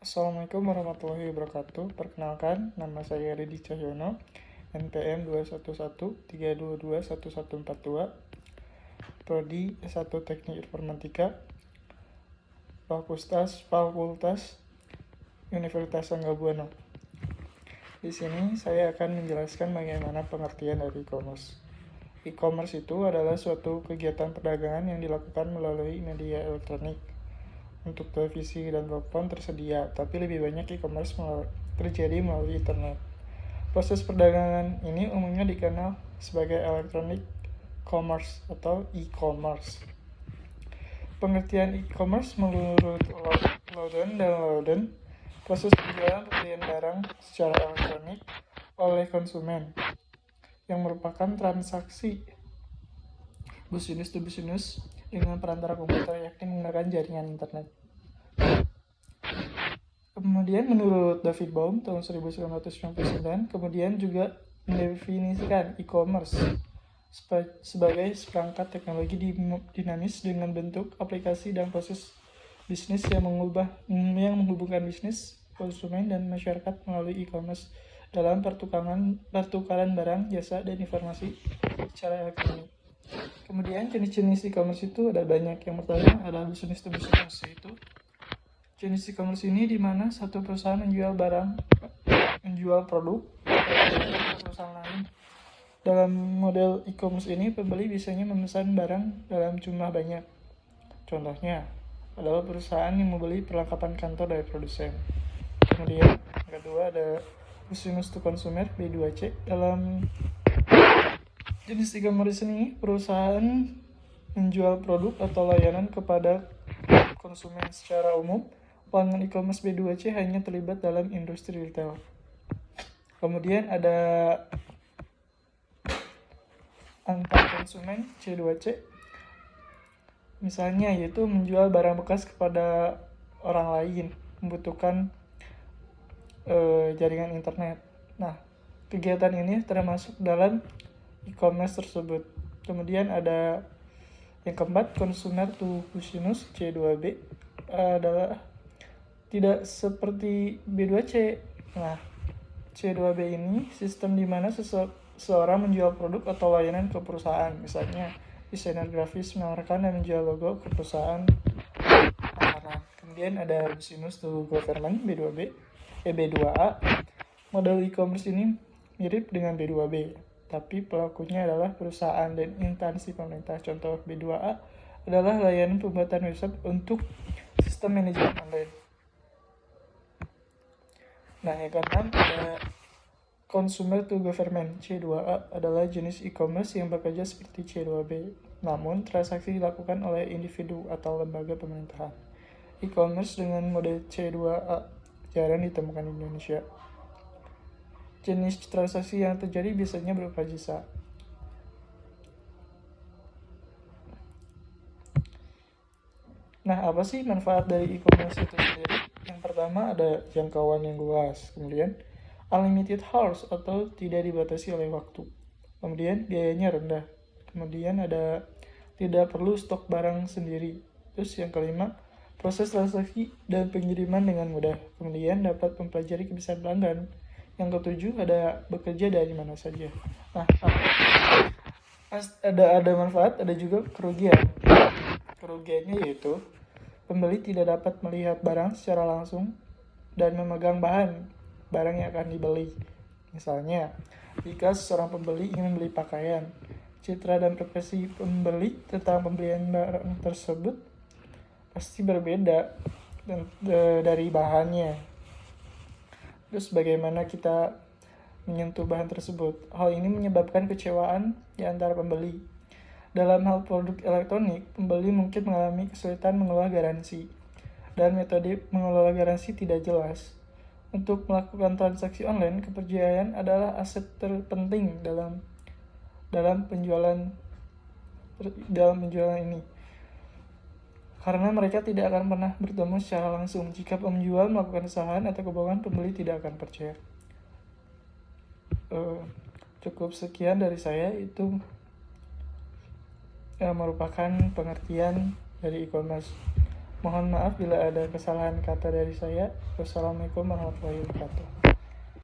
Assalamualaikum warahmatullahi wabarakatuh. Perkenalkan, nama saya Redi Cahyono, NPM 21132221142, Prodi S1 Teknik Informatika, Fakultas Universitas Anggabuana. Di sini saya akan menjelaskan bagaimana pengertian dari e-commerce. E-commerce itu adalah suatu kegiatan perdagangan yang dilakukan melalui media elektronik. Untuk televisi dan telepon tersedia, tapi lebih banyak e-commerce terjadi melalui internet. Proses perdagangan ini umumnya dikenal sebagai electronic commerce atau e-commerce. Pengertian e-commerce menurut Louden, proses penjualan pembelian barang secara elektronik oleh konsumen yang merupakan transaksi business to business dengan perantara komputer, yakni menggunakan jaringan internet. Kemudian menurut David Baum tahun 1999, kemudian juga mendefinisikan e-commerce sebagai seperangkat teknologi dinamis dengan bentuk aplikasi dan proses bisnis yang menghubungkan bisnis, konsumen, dan masyarakat melalui e-commerce dalam pertukaran barang, jasa, dan informasi secara elektronik. Kemudian jenis-jenis e-commerce itu ada banyak. Yang pertama adalah business to business, yaitu jenis e-commerce ini di mana satu perusahaan menjual produk ke perusahaan lain. Dalam model e-commerce ini, pembeli biasanya memesan barang dalam jumlah banyak. Contohnya adalah perusahaan yang membeli perlengkapan kantor dari produsen. Kemudian yang kedua ada business to consumer, B2C. Dalam jenis e-commerce ini, perusahaan menjual produk atau layanan kepada konsumen secara umum. Pelanggan e-commerce B2C hanya terlibat dalam industri retail. Kemudian ada antar konsumen C2C, misalnya yaitu menjual barang bekas kepada orang lain membutuhkan jaringan internet. Nah, kegiatan ini termasuk dalam e-commerce tersebut. Kemudian ada yang keempat, consumer to business, C2B, adalah tidak seperti B2C. Nah, C2B ini sistem di mana seseorang menjual produk atau layanan ke perusahaan. Misalnya, desainer grafis menawarkan dan menjual logo ke perusahaan. Kemudian ada business to government, B2A. Model e-commerce ini mirip dengan B2B, tapi pelakunya adalah perusahaan dan instansi pemerintah. Contoh B2A adalah layanan pembuatan website untuk sistem manajemen online. Nah, yang keenam ada consumer to government, C2A, adalah jenis e-commerce yang bekerja seperti C2B, namun transaksi dilakukan oleh individu atau lembaga pemerintahan. E-commerce dengan model C2A jarang ditemukan di Indonesia. Jenis transaksi yang terjadi biasanya berupa jasa. Nah, apa sih manfaat dari e-commerce itu sendiri? Yang pertama ada jangkauan yang luas, kemudian unlimited hours atau tidak dibatasi oleh waktu, kemudian biayanya rendah, kemudian ada tidak perlu stok barang sendiri. Terus yang kelima, proses transaksi dan pengiriman dengan mudah, kemudian dapat mempelajari kebiasaan pelanggan. Yang ketujuh ada bekerja dari mana saja. Nah, ada manfaat, ada juga kerugian. Kerugiannya yaitu pembeli tidak dapat melihat barang secara langsung dan memegang barang yang akan dibeli. Misalnya, jika seorang pembeli ingin membeli pakaian, citra dan persepsi pembeli tentang pembelian barang tersebut pasti berbeda dari bahannya. Terus bagaimana kita menyentuh bahan tersebut? Hal ini menyebabkan kecewaan di antara pembeli. Dalam hal produk elektronik, pembeli mungkin mengalami kesulitan mengelola garansi, dan metode mengelola garansi tidak jelas. Untuk melakukan transaksi online, kepercayaan adalah aset terpenting dalam penjualan ini, karena mereka tidak akan pernah bertemu secara langsung. Jika penjual melakukan kesalahan atau kebohongan, pembeli tidak akan percaya. Cukup sekian dari saya, itu merupakan pengertian dari e-commerce. Mohon maaf bila ada kesalahan kata dari saya. Wassalamualaikum warahmatullahi wabarakatuh.